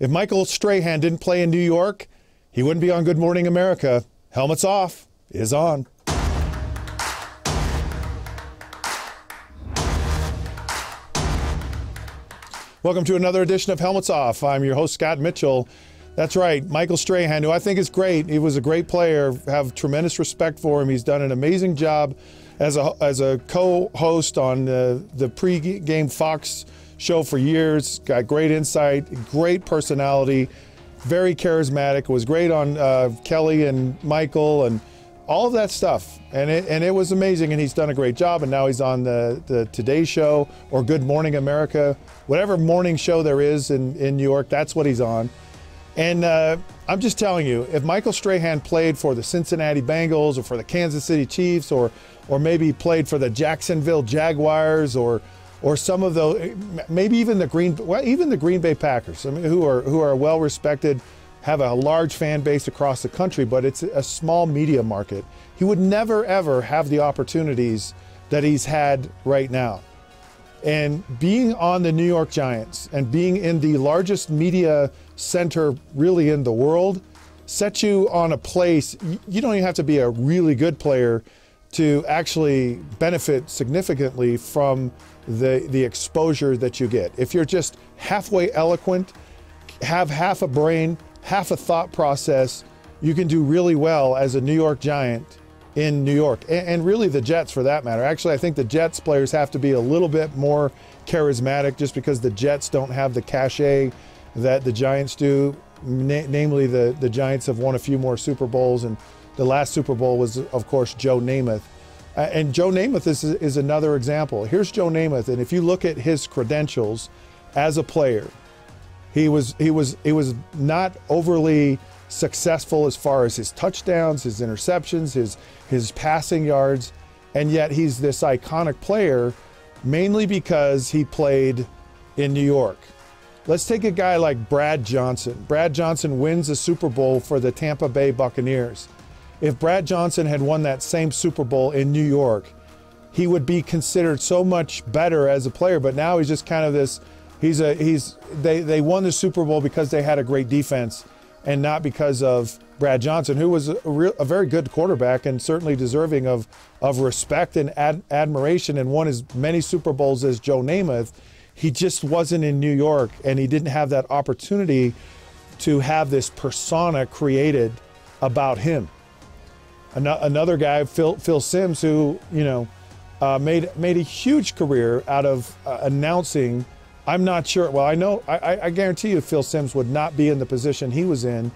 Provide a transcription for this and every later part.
If Michael Strahan didn't play in New York, he wouldn't be on Good Morning America. Helmets Off is on. Welcome to another edition of Helmets Off. I'm your host, Scott Mitchell. That's right, Michael Strahan, who I think is great. He was a great player. Have tremendous respect for him. He's done an amazing job as a co-host on the pre-game Fox show for years. Got great insight, great personality, very charismatic. Was great on Kelly and Michael and all of that stuff. And it was amazing, and he's done a great job. And now he's on the Today Show or Good Morning America, whatever morning show there is in New York, that's what he's on. And I'm just telling you, if Michael Strahan played for the Cincinnati Bengals or for the Kansas City Chiefs or maybe played for the Jacksonville Jaguars or some of those, maybe even the Green Bay Packers, I mean, who are well respected, have a large fan base across the country, but it's a small media market. He would never ever have the opportunities that he's had right now. And being on the New York Giants and being in the largest media center really in the world sets you on a place. You don't even have to be a really good player to actually benefit significantly from the exposure that you get. If you're just halfway eloquent, have half a brain, half a thought process, you can do really well as a New York Giant in New York, and really the Jets for that matter. Actually, I think the Jets players have to be a little bit more charismatic just because the Jets don't have the cachet that the Giants do. Namely, the Giants have won a few more Super Bowls, and the last Super Bowl was, of course, Joe Namath. And Joe Namath is another example. Here's Joe Namath, and if you look at his credentials as a player, he was not overly successful as far as his touchdowns, his interceptions, his passing yards, and yet he's this iconic player mainly because he played in New York. Let's take a guy like Brad Johnson. Brad Johnson wins a Super Bowl for the Tampa Bay Buccaneers. If Brad Johnson had won that same Super Bowl in New York, he would be considered so much better as a player, but now he's just kind of this, they won the Super Bowl because they had a great defense and not because of Brad Johnson, who was a very good quarterback and certainly deserving of respect and admiration and won as many Super Bowls as Joe Namath. He just wasn't in New York, and he didn't have that opportunity to have this persona created about him. Another guy, Phil Simms, who made a huge career out of announcing. I'm not sure. Well, I guarantee you Phil Simms would not be in the position he was in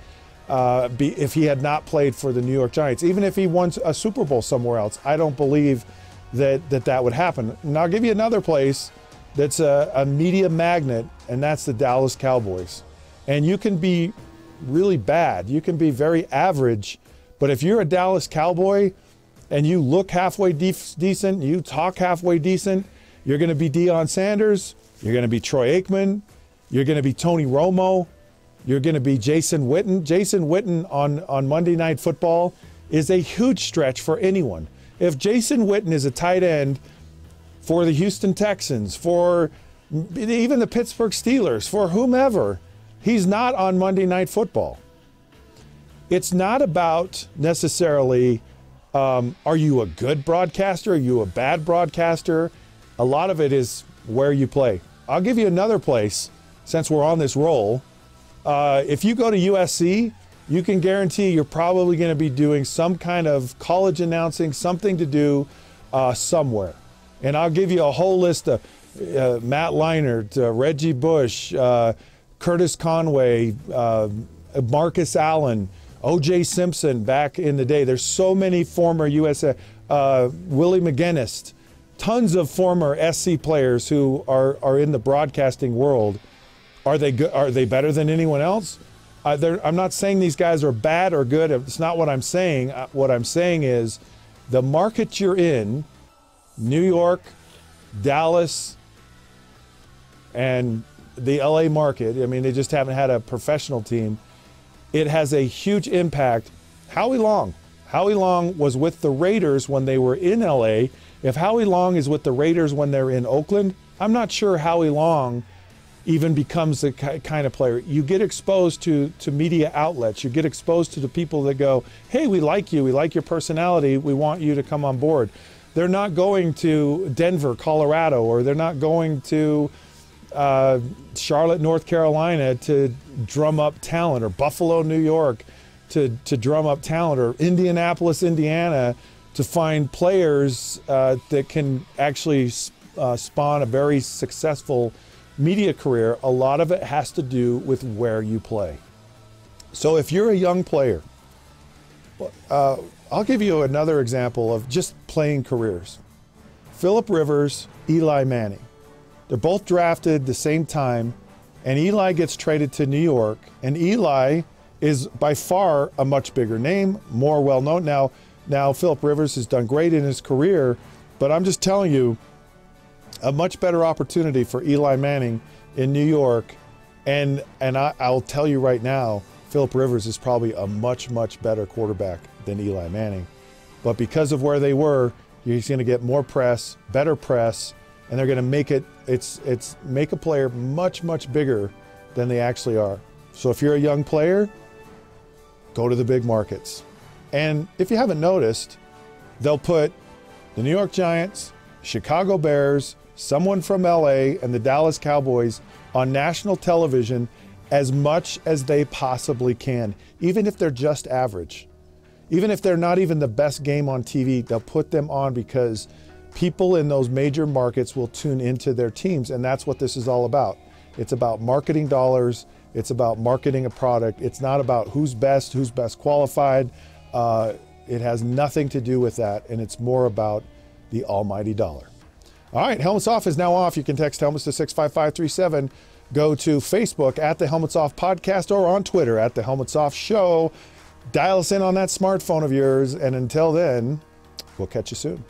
if he had not played for the New York Giants. Even if he won a Super Bowl somewhere else, I don't believe that would happen. And I'll give you another place that's a media magnet, and that's the Dallas Cowboys. And you can be really bad. You can be very average. But if you're a Dallas Cowboy and you look halfway decent, you talk halfway decent, you're going to be Deion Sanders. You're going to be Troy Aikman. You're going to be Tony Romo. You're going to be Jason Witten. Jason Witten on Monday Night Football is a huge stretch for anyone. If Jason Witten is a tight end for the Houston Texans, for even the Pittsburgh Steelers, for whomever, he's not on Monday Night Football. It's not about necessarily, are you a good broadcaster? Are you a bad broadcaster? A lot of it is where you play. I'll give you another place since we're on this roll. If you go to USC, you can guarantee you're probably going to be doing some kind of college announcing, something to do somewhere. And I'll give you a whole list of Matt Leinart, Reggie Bush, Curtis Conway, Marcus Allen, O.J. Simpson back in the day. There's so many former USA, Willie McGinnis, tons of former SC players who are in the broadcasting world. Are they good? Are they better than anyone else? I'm not saying these guys are bad or good. It's not what I'm saying. What I'm saying is the market you're in, New York, Dallas, and the LA market, I mean, they just haven't had a professional team. It has a huge impact. Howie Long was with the Raiders when they were in LA. If Howie Long is with the Raiders when they're in Oakland, I'm not sure Howie Long even becomes the kind of player. You get exposed to media outlets. You get exposed to the people that go, hey, we like you. We like your personality. We want you to come on board. They're not going to Denver, Colorado, or they're not going to Charlotte, North Carolina to drum up talent, or Buffalo, New York to drum up talent, or Indianapolis, Indiana to find players that can actually spawn a very successful media career. A lot of it has to do with where you play. So if you're a young player, I'll give you another example of just playing careers. Philip Rivers, Eli Manning. They're both drafted the same time, and Eli gets traded to New York, and Eli is by far a much bigger name, more well-known. Now Philip Rivers has done great in his career, but I'm just telling you, a much better opportunity for Eli Manning in New York, and I'll tell you right now, Philip Rivers is probably a much, much better quarterback than Eli Manning. But because of where they were, he's going to get more press, better press, and they're going to make make a player much, much bigger than they actually are. So if you're a young player, go to the big markets. And if you haven't noticed, they'll put the New York Giants, Chicago Bears, someone from LA, and the Dallas Cowboys on national television as much as they possibly can, even if they're just average. Even if they're not even the best game on TV, they'll put them on because people in those major markets will tune into their teams, and that's what this is all about. It's about marketing dollars. It's about marketing a product. It's not about who's best qualified. It has nothing to do with that, and it's more about the almighty dollar. All right, Helmets Off is now off. You can text Helmets to 65537. Go to Facebook at the Helmets Off Podcast, or on Twitter at the Helmets Off Show. Dial us in on that smartphone of yours, and until then, we'll catch you soon.